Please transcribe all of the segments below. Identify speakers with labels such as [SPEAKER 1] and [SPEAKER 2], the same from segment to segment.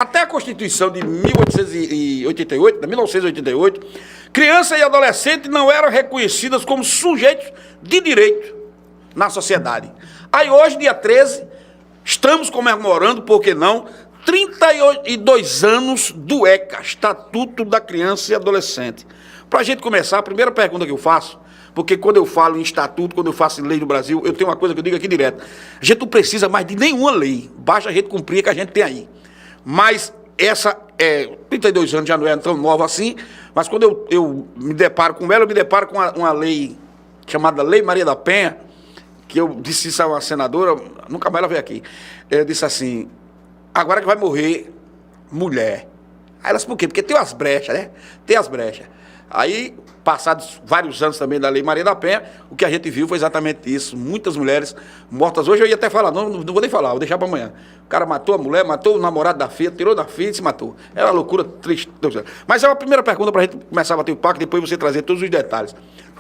[SPEAKER 1] Até a Constituição de 1988, criança e adolescente não eram reconhecidas como sujeitos de direito na sociedade. Aí hoje, dia 13, estamos comemorando, por que não, 32 anos do ECA, Estatuto da Criança e Adolescente. Para a gente começar, a primeira pergunta que eu faço, porque quando eu falo em estatuto, quando eu faço em lei do Brasil, eu tenho uma coisa que eu digo aqui direto. A gente não precisa mais de nenhuma lei, basta a gente cumprir a que a gente tem aí. Mas essa, 32 anos já não é tão nova assim, mas quando eu me deparo com ela, eu me deparo com uma lei chamada Lei Maria da Penha, que eu disse isso a uma senadora, nunca mais ela veio aqui. Eu disse assim, agora que vai morrer mulher. Aí ela disse, por quê? Porque tem umas brechas, né? Tem as brechas. Aí, passados vários anos também da Lei Maria da Penha, o que a gente viu foi exatamente isso. Muitas mulheres mortas. Hoje eu ia até falar, não vou nem falar, vou deixar para amanhã. O cara matou a mulher, matou o namorado da filha, tirou da filha e se matou. É uma loucura triste. Mas é uma primeira pergunta para a gente começar a bater o papo, depois você trazer todos os detalhes.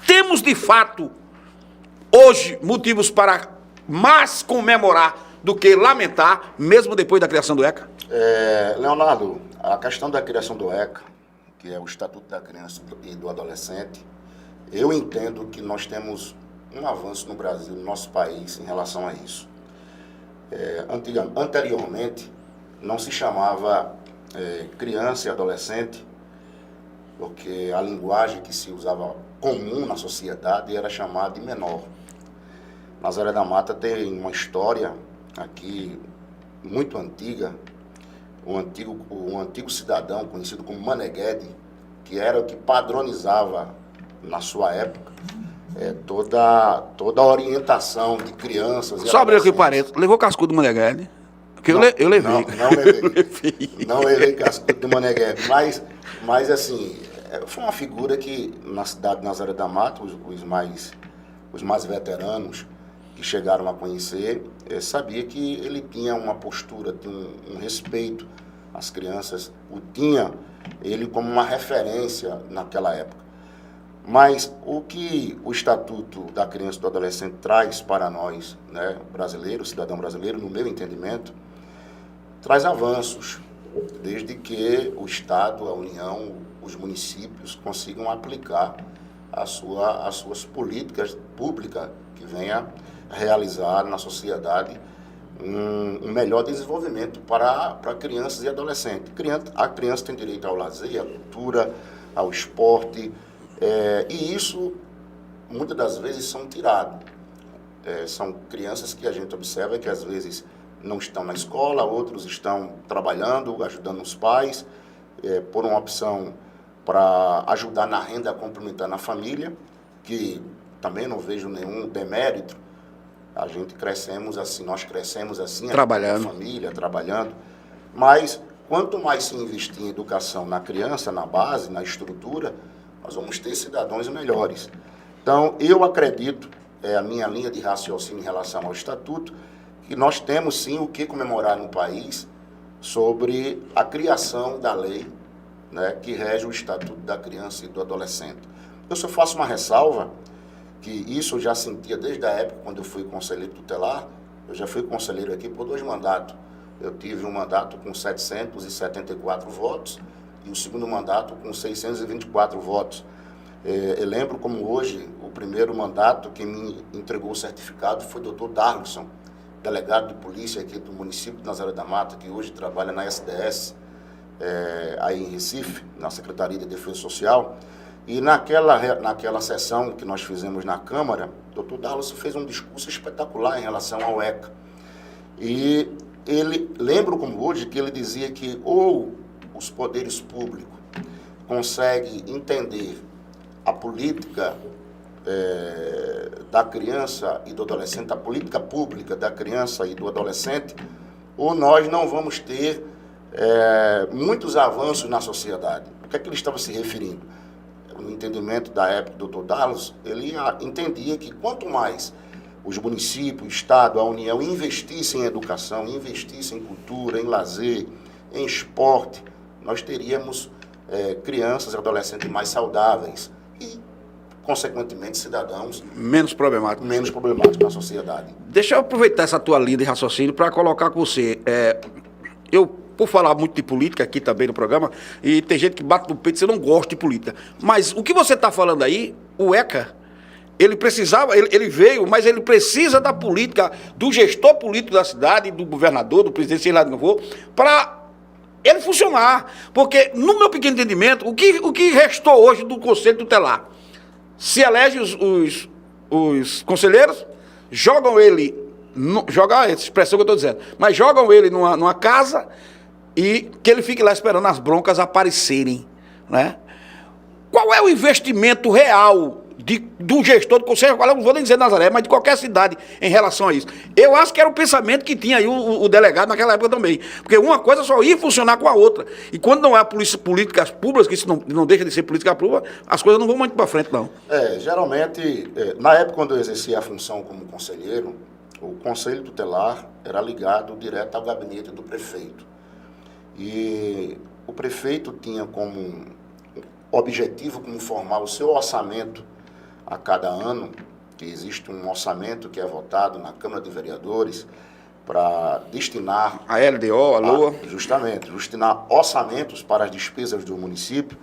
[SPEAKER 1] Temos, de fato, hoje, motivos para mais comemorar do que lamentar, mesmo depois da criação do ECA?
[SPEAKER 2] Leonardo, a questão da criação do ECA, que é o Estatuto da Criança e do Adolescente, eu entendo que nós temos um avanço no Brasil, no nosso país, em relação a isso. Anteriormente, não se chamava criança e adolescente, porque a linguagem que se usava comum na sociedade era chamada de menor. Nazaré da Mata tem uma história aqui muito antiga. Um antigo cidadão, conhecido como Maneguede, que era o que padronizava, na sua época, toda a orientação de crianças.
[SPEAKER 1] Só abrir aqui o parênteses, levou cascudo do Maneguede? Porque eu levei.
[SPEAKER 2] Não levei cascudo do Maneguede, mas assim, foi uma figura que na cidade de Nazaré da Mata, os mais veteranos que chegaram a conhecer, sabia que ele tinha uma postura, tinha um respeito às crianças, tinha ele como uma referência naquela época. Mas o que o Estatuto da Criança e do Adolescente traz para nós, né, brasileiros, cidadão brasileiro, no meu entendimento, traz avanços, desde que o Estado, a União, os municípios consigam aplicar as suas políticas públicas que venha realizar na sociedade um melhor desenvolvimento para crianças e adolescentes. A criança tem direito ao lazer, à cultura, ao esporte, e isso, muitas das vezes, são tirados. São crianças que a gente observa que, às vezes, não estão na escola, outros estão trabalhando, ajudando os pais, por uma opção para ajudar na renda complementar na família, que também não vejo nenhum demérito. Nós crescemos assim,
[SPEAKER 1] trabalhando.
[SPEAKER 2] A família, trabalhando. Mas, quanto mais se investir em educação na criança, na base, na estrutura, nós vamos ter cidadãos melhores. Então, eu acredito, a minha linha de raciocínio em relação ao Estatuto, que nós temos sim o que comemorar no país sobre a criação da lei, né, que rege o Estatuto da Criança e do Adolescente. Eu só faço uma ressalva, que isso eu já sentia desde a época quando eu fui conselheiro tutelar. Eu já fui conselheiro aqui por 2 mandatos. Eu tive um mandato com 774 votos e o segundo mandato com 624 votos. Eu lembro como hoje, o primeiro mandato, quem me entregou o certificado foi o doutor Darlison, delegado de polícia aqui do município de Nazaré da Mata, que hoje trabalha na SDS, aí em Recife, na Secretaria de Defesa Social. E naquela sessão que nós fizemos na Câmara, o doutor Darlison fez um discurso espetacular em relação ao ECA. E lembro como hoje que ele dizia que ou os poderes públicos conseguem entender a política da criança e do adolescente, a política pública da criança e do adolescente, ou nós não vamos ter muitos avanços na sociedade. O que é que ele estava se referindo? No entendimento da época do Dr. Darlison, ele entendia que quanto mais os municípios, o Estado, a União investissem em educação, investissem em cultura, em lazer, em esporte, nós teríamos crianças e adolescentes mais saudáveis e, consequentemente, cidadãos
[SPEAKER 1] menos problemáticos
[SPEAKER 2] na sociedade.
[SPEAKER 1] Deixa eu aproveitar essa tua linha de raciocínio para colocar com você. Eu por falar muito de política aqui também no programa, e tem gente que bate no peito e você não gosta de política. Mas o que você está falando aí, o ECA, ele precisava, ele veio, mas ele precisa da política, do gestor político da cidade, do governador, do presidente, sei lá de novo, para ele funcionar. Porque, no meu pequeno entendimento, o que restou hoje do Conselho Tutelar? Se elege os conselheiros, jogam ele, jogar essa expressão que eu estou dizendo, mas jogam ele numa casa e que ele fique lá esperando as broncas aparecerem, né? Qual é o investimento real do gestor do Conselho, não vou nem dizer Nazaré, mas de qualquer cidade em relação a isso? Eu acho que era o pensamento que tinha aí o delegado naquela época também. Porque uma coisa só ia funcionar com a outra. E quando não há políticas públicas, que isso não deixa de ser política pública, as coisas não vão muito para frente, não.
[SPEAKER 2] Geralmente, na época quando eu exercia a função como conselheiro, o Conselho Tutelar era ligado direto ao gabinete do prefeito. E o prefeito tinha como objetivo como formar o seu orçamento a cada ano, que existe um orçamento que é votado na Câmara de Vereadores para destinar...
[SPEAKER 1] A LDO, a LOA.
[SPEAKER 2] Justamente, destinar orçamentos para as despesas do município.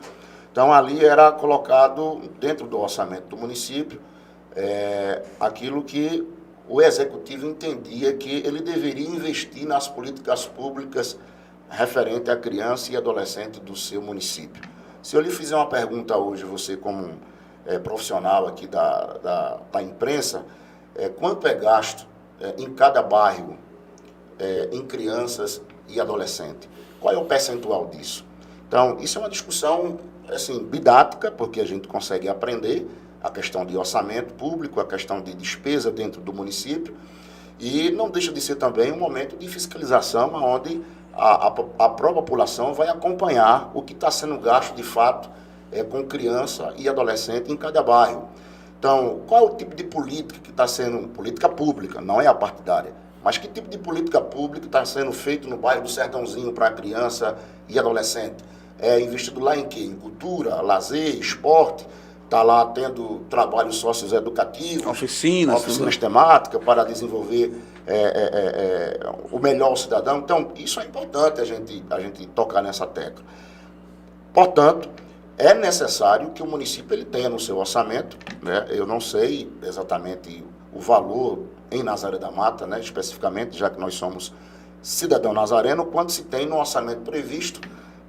[SPEAKER 2] Então, ali era colocado dentro do orçamento do município aquilo que o executivo entendia que ele deveria investir nas políticas públicas referente à criança e adolescente do seu município. Se eu lhe fizer uma pergunta hoje, você como profissional aqui da imprensa, quanto é gasto em cada bairro em crianças e adolescentes? Qual é o percentual disso? Então, isso é uma discussão assim, didática, porque a gente consegue aprender a questão de orçamento público, a questão de despesa dentro do município, e não deixa de ser também um momento de fiscalização, onde a própria população vai acompanhar o que está sendo gasto de fato com criança e adolescente em cada bairro. Então, qual é o tipo de política que está sendo, política pública, não é a partidária, mas que tipo de política pública está sendo feito no bairro do Sertãozinho para criança e adolescente? É investido lá em quê? Em cultura, lazer, esporte, está lá tendo trabalhos socioeducativos, oficinas temáticas para desenvolver o melhor cidadão. Então, isso é importante a gente tocar nessa tecla. Portanto, é necessário que o município ele tenha no seu orçamento, né? Eu não sei exatamente o valor em Nazaré da Mata, né, especificamente, já que nós somos cidadão nazareno, quanto se tem no orçamento previsto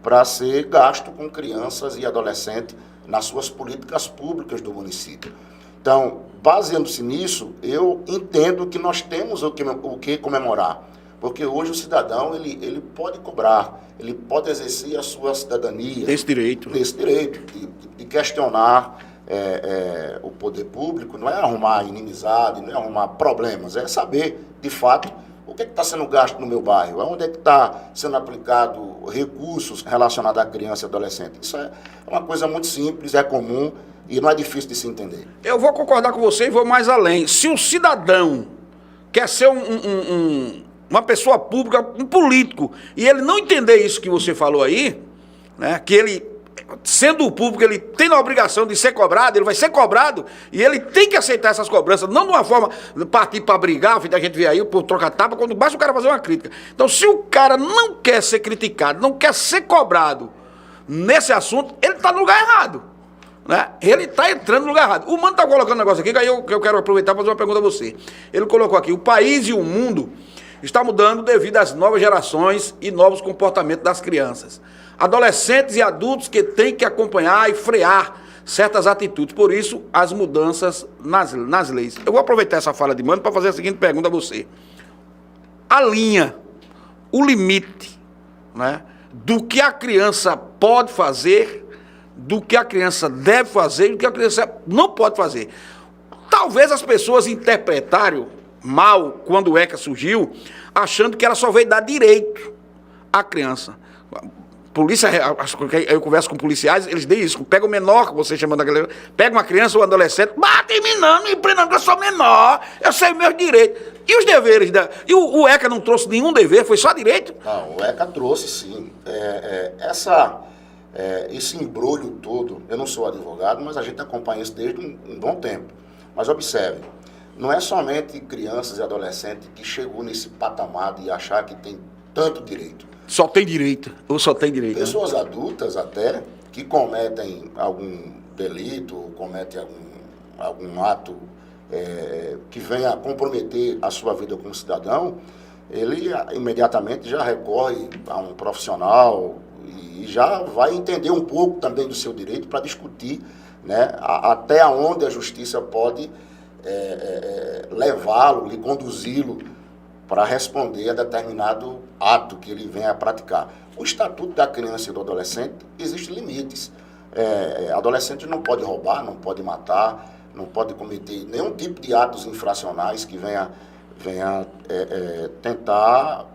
[SPEAKER 2] para ser gasto com crianças e adolescentes nas suas políticas públicas do município. Então, baseando-se nisso, eu entendo que nós temos o que comemorar, porque hoje o cidadão ele pode cobrar, ele pode exercer a sua cidadania.
[SPEAKER 1] Esse direito
[SPEAKER 2] de questionar o poder público, não é arrumar inimizade, não é arrumar problemas, é saber, de fato, o que está sendo gasto no meu bairro, onde é que está sendo aplicado recursos relacionados à criança e adolescente. Isso é uma coisa muito simples, é comum e não é difícil de se entender.
[SPEAKER 1] Eu vou concordar com você e vou mais além. Se o cidadão quer ser uma pessoa pública, um político, e ele não entender isso que você falou aí, né, que ele, sendo o público, ele tem a obrigação de ser cobrado, ele vai ser cobrado, e ele tem que aceitar essas cobranças, não de uma forma de partir para brigar, a gente vê aí, por trocar tapa, quando basta o cara fazer uma crítica. Então, se o cara não quer ser criticado, não quer ser cobrado nesse assunto, ele está no lugar errado, né? Ele está entrando no lugar errado. O Mano está colocando um negócio aqui, que aí eu quero aproveitar para fazer uma pergunta a você. Ele colocou aqui, o país e o mundo está mudando devido às novas gerações e novos comportamentos das crianças. Adolescentes e adultos que têm que acompanhar e frear certas atitudes. Por isso, as mudanças nas leis. Eu vou aproveitar essa fala de Mano para fazer a seguinte pergunta a você. A linha, o limite, né, do que a criança pode fazer, do que a criança deve fazer e do que a criança não pode fazer. Talvez as pessoas interpretaram mal quando o ECA surgiu, achando que ela só veio dar direito à criança. Polícia, eu converso com policiais, eles dizem isso, pega o menor, você chamando a galera, pega uma criança ou um adolescente, bate em mim não, me prenda não, que eu sou menor, eu sei meus direitos. E os deveres? E o ECA não trouxe nenhum dever, foi só direito?
[SPEAKER 2] Não, o ECA trouxe sim. Esse embrulho todo, eu não sou advogado, mas a gente acompanha isso desde um bom tempo. Mas observe, não é somente crianças e adolescentes que chegou nesse patamar de achar que tem tanto direito.
[SPEAKER 1] Só tem direito, ou só tem direito.
[SPEAKER 2] Pessoas adultas até, que cometem algum delito, ou cometem algum ato que venha a comprometer a sua vida como cidadão, ele imediatamente já recorre a um profissional e já vai entender um pouco também do seu direito para discutir, né, até onde a justiça pode levá-lo e conduzi-lo para responder a determinado ato que ele venha a praticar. O Estatuto da Criança e do Adolescente existem limites. Adolescente não pode roubar, não pode matar, não pode cometer nenhum tipo de atos infracionais que venha tentar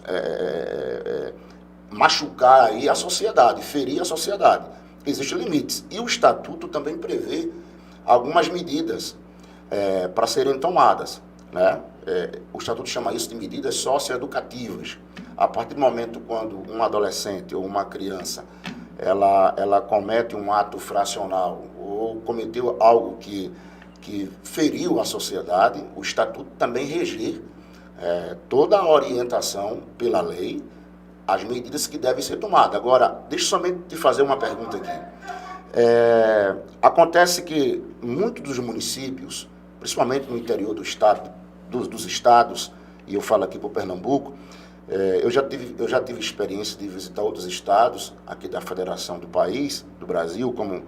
[SPEAKER 2] machucar aí a sociedade, ferir a sociedade. Existem limites. E o Estatuto também prevê algumas medidas para serem tomadas, né? O Estatuto chama isso de medidas socioeducativas. A partir do momento quando um adolescente ou uma criança ela comete um ato infracional ou cometeu algo que feriu a sociedade, o Estatuto também reger toda a orientação pela lei, as medidas que devem ser tomadas. Agora, deixa somente te fazer uma pergunta aqui. Acontece que muitos dos municípios, principalmente no interior do estado, dos estados, e eu falo aqui para o Pernambuco, eu já tive experiência de visitar outros estados aqui da federação do país, do Brasil, como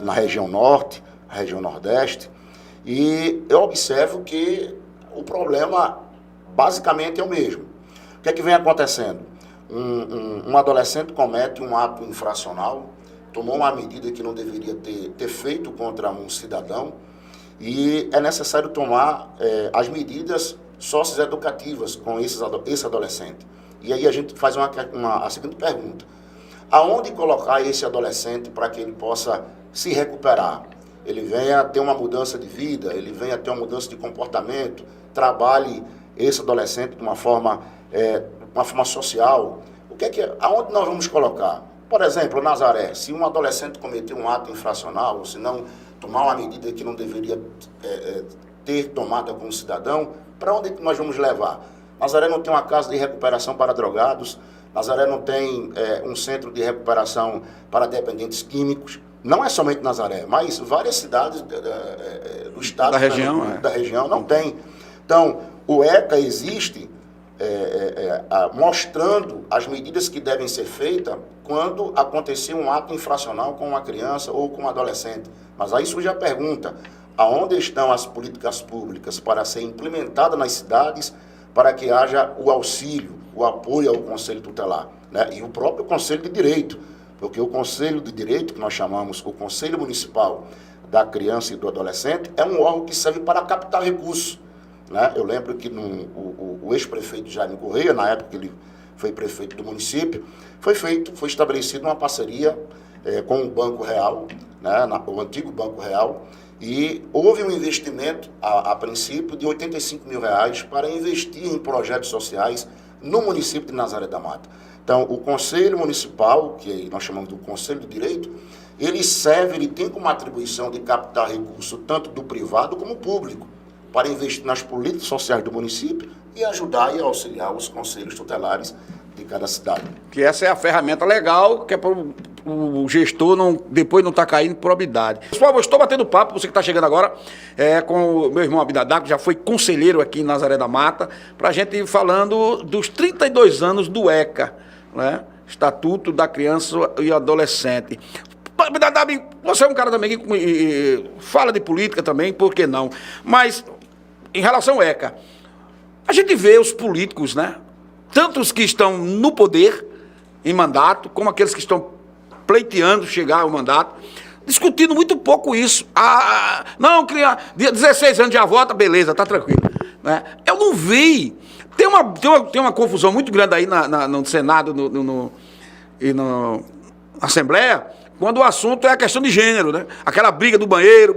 [SPEAKER 2] na região norte, região nordeste, e eu observo que o problema basicamente é o mesmo. O que é que vem acontecendo? Um adolescente comete um ato infracional, tomou uma medida que não deveria ter feito contra um cidadão, e é necessário tomar as medidas socioeducativas com esse adolescente. E aí a gente faz a seguinte pergunta: aonde colocar esse adolescente para que ele possa se recuperar? Ele venha ter uma mudança de vida, ele venha ter uma mudança de comportamento, trabalhe esse adolescente de uma forma social. Aonde nós vamos colocar? Por exemplo, Nazaré, se um adolescente cometer um ato infracional, ou se não tomar uma medida que não deveria ter tomada como cidadão, para onde nós vamos levar? Nazaré não tem uma casa de recuperação para drogados, Nazaré não tem um centro de recuperação para dependentes químicos. Não é somente Nazaré, mas várias cidades do estado da região não tem. Então, o ECA existe mostrando as medidas que devem ser feitas quando acontecer um ato infracional com uma criança ou com um adolescente. Mas aí surge a pergunta: aonde estão as políticas públicas para ser implementadas nas cidades para que haja o auxílio, o apoio ao Conselho Tutelar, né? E o próprio Conselho de Direito, porque o Conselho de Direito, que nós chamamos o Conselho Municipal da Criança e do Adolescente, é um órgão que serve para captar recursos, né? Eu lembro que o ex-prefeito Jaime Correia, na época que ele foi prefeito do município, foi estabelecida uma parceria com o Banco Real, né, o antigo Banco Real, e houve um investimento, a princípio, de R$85 mil para investir em projetos sociais no município de Nazaré da Mata. Então, o Conselho Municipal, que nós chamamos do Conselho de Direito, ele tem como atribuição de captar recurso tanto do privado como público, para investir nas políticas sociais do município e ajudar e auxiliar os conselhos tutelares de cada cidade. Que
[SPEAKER 1] essa é a ferramenta legal, que é para o gestor depois não estar caindo em probidade. Pessoal, eu estou batendo papo, você que está chegando agora, com o meu irmão Abinadab, que já foi conselheiro aqui em Nazaré da Mata, para a gente ir falando dos 32 anos do ECA, né? Estatuto da Criança e Adolescente. Abinadab, você é um cara também que fala de política também, por que não? Mas, em relação ao ECA, a gente vê os políticos, né? Tanto os que estão no poder, em mandato, como aqueles que estão pleiteando chegar ao mandato, discutindo muito pouco isso. Não, 16 anos já vota, beleza, tá tranquilo. Né? Eu não vi. Tem uma confusão muito grande aí no Senado e na Assembleia, quando o assunto é a questão de gênero, né? Aquela briga do banheiro,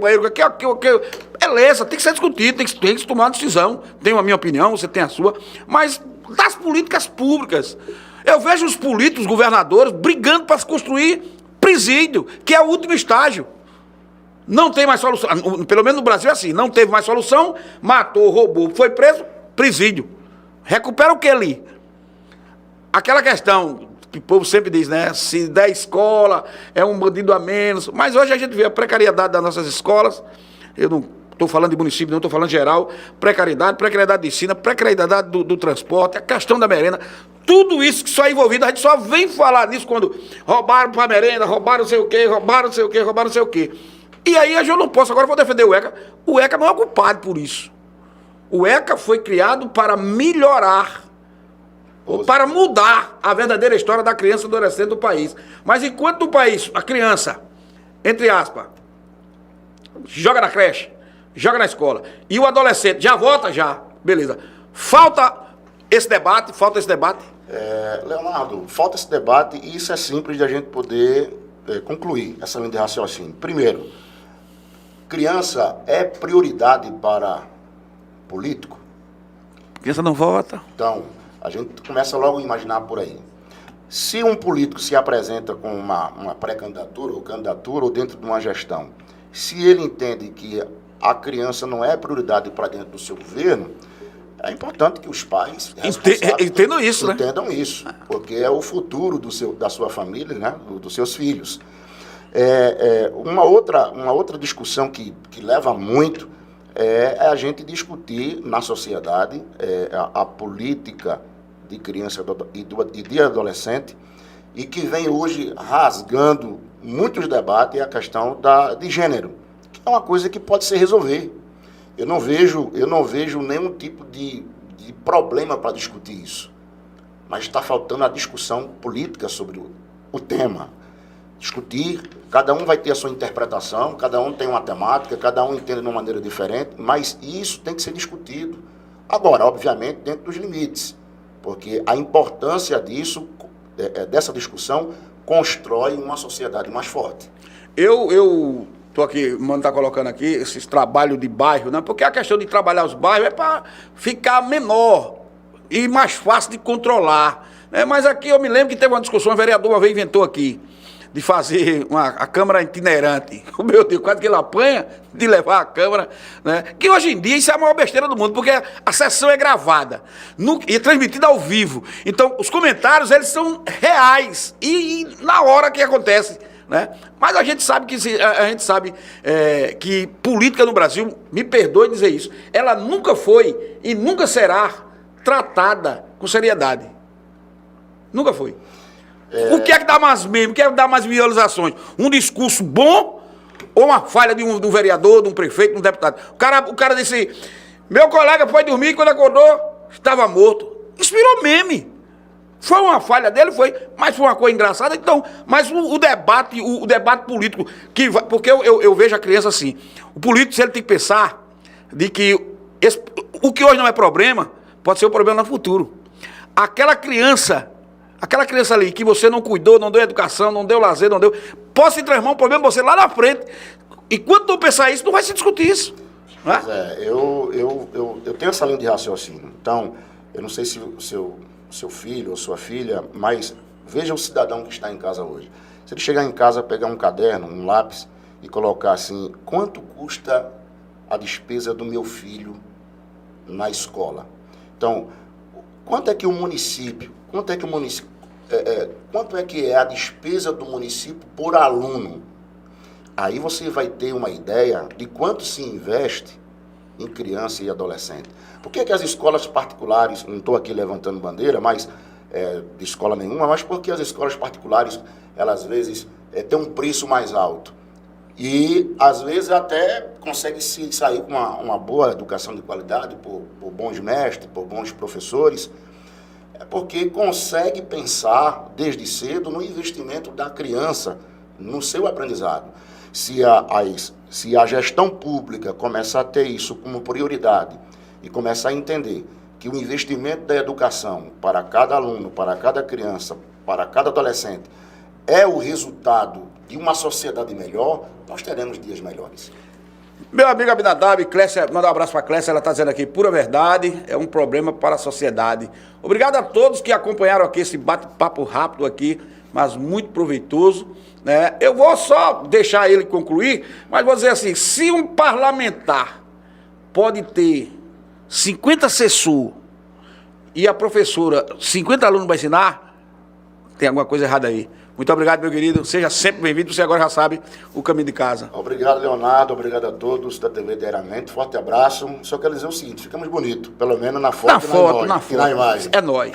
[SPEAKER 1] beleza, tem que ser discutido, tem que se tomar uma decisão. Tenho a minha opinião, você tem a sua, mas das políticas públicas. Eu vejo os políticos, os governadores, brigando para construir presídio, que é o último estágio. Não tem mais solução, pelo menos no Brasil é assim, não teve mais solução, matou, roubou, foi preso, presídio. Recupera o que ali? aquela questão que o povo sempre diz, né? Se der escola, é um bandido a menos. Mas hoje a gente vê a precariedade das nossas escolas. Eu não estou falando de município, não estou falando geral. Precariedade de ensino, precariedade do transporte, a questão da merenda. Tudo isso que só é envolvido, a gente só vem falar nisso quando roubaram para a merenda, roubaram não sei o quê, roubaram não sei o quê, roubaram não sei o quê. E aí eu não posso, agora eu vou defender o ECA. O ECA não é culpado por isso. O ECA foi criado para melhorar, para mudar a verdadeira história da criança e do adolescente do país. Mas enquanto o país, a criança, entre aspas, joga na creche, joga na escola, e o adolescente já vota, beleza. Falta esse debate.
[SPEAKER 2] Leonardo, falta esse debate e isso é simples de a gente poder concluir essa linha de raciocínio. Primeiro, criança é prioridade para político?
[SPEAKER 1] Criança não vota.
[SPEAKER 2] Então, a gente começa logo a imaginar por aí. Se um político se apresenta com uma pré-candidatura ou candidatura ou dentro de uma gestão, se ele entende que a criança não é prioridade para dentro do seu governo, é importante que os pais
[SPEAKER 1] entendam isso, né?
[SPEAKER 2] Entendam isso, porque é o futuro da sua família, né? Dos seus filhos. Uma outra discussão que leva muito é a gente discutir na sociedade a política de criança e de adolescente, e que vem hoje rasgando muitos debates, é a questão de gênero, que é uma coisa que pode se resolver. Eu não vejo nenhum tipo de problema para discutir isso, mas está faltando a discussão política sobre o tema. Discutir, cada um vai ter a sua interpretação, cada um tem uma temática, cada um entende de uma maneira diferente, mas isso tem que ser discutido. Agora, obviamente, dentro dos limites, porque a importância dessa discussão, constrói uma sociedade mais forte.
[SPEAKER 1] Eu estou aqui, o mano está colocando aqui, esses trabalhos de bairro, né? Porque a questão de trabalhar os bairros é para ficar menor e mais fácil de controlar. Né? Mas aqui eu me lembro que teve uma discussão, o vereador uma vez inventou aqui, de fazer a Câmara itinerante. Meu Deus, quase que ele apanha de levar a Câmara, né? Que hoje em dia isso é a maior besteira do mundo, porque a sessão é gravada e transmitida ao vivo. Então, os comentários, eles são reais e na hora que acontece, né? Mas a gente sabe que política no Brasil, me perdoe dizer isso, ela nunca foi e nunca será tratada com seriedade. Nunca foi. O que é que dá mais meme? O que é que dá mais visualizações? Um discurso bom ou uma falha de um vereador, de um prefeito, de um deputado? O cara disse, meu colega foi dormir e quando acordou, estava morto. Isso virou meme. Foi uma falha dele, mas foi uma coisa engraçada. Então, mas o debate político, porque eu vejo a criança assim, o político, se ele tem que pensar de que o que hoje não é problema, pode ser um problema no futuro. Aquela criança ali que você não cuidou, não deu educação, não deu lazer, pode se transformar um problema você lá na frente. Enquanto não pensar isso, não vai se discutir isso. Né?
[SPEAKER 2] Pois eu tenho essa linha de raciocínio. Então, eu não sei se o seu filho ou sua filha, mas veja o cidadão que está em casa hoje. Se ele chegar em casa, pegar um caderno, um lápis e colocar assim, quanto custa a despesa do meu filho na escola? Então, quanto é que é a despesa do município por aluno? Aí você vai ter uma ideia de quanto se investe em criança e adolescente. Por que as escolas particulares, não estou aqui levantando bandeira, mas de escola nenhuma, mas porque as escolas particulares, elas às vezes têm um preço mais alto. E às vezes até consegue se sair com uma boa educação de qualidade, por bons mestres, por bons professores, porque consegue pensar desde cedo no investimento da criança, no seu aprendizado. Se a gestão pública começar a ter isso como prioridade e começar a entender que o investimento da educação para cada aluno, para cada criança, para cada adolescente é o resultado de uma sociedade melhor, nós teremos dias melhores.
[SPEAKER 1] Meu amigo Abinadab, Clécia, manda um abraço para a Clécia, ela está dizendo aqui, pura verdade, é um problema para a sociedade. Obrigado a todos que acompanharam aqui esse bate-papo rápido aqui, mas muito proveitoso, né? Eu vou só deixar ele concluir, mas vou dizer assim, se um parlamentar pode ter 50 assessores e a professora, 50 alunos vai ensinar, tem alguma coisa errada aí. Muito obrigado, meu querido. Seja sempre bem-vindo. Você agora já sabe o caminho de casa.
[SPEAKER 2] Obrigado, Leonardo. Obrigado a todos da TV Diariamente. Forte abraço. Só quero dizer o seguinte, ficamos bonitos. Pelo menos na foto,
[SPEAKER 1] Na foto,
[SPEAKER 2] e na imagem.
[SPEAKER 1] É nóis.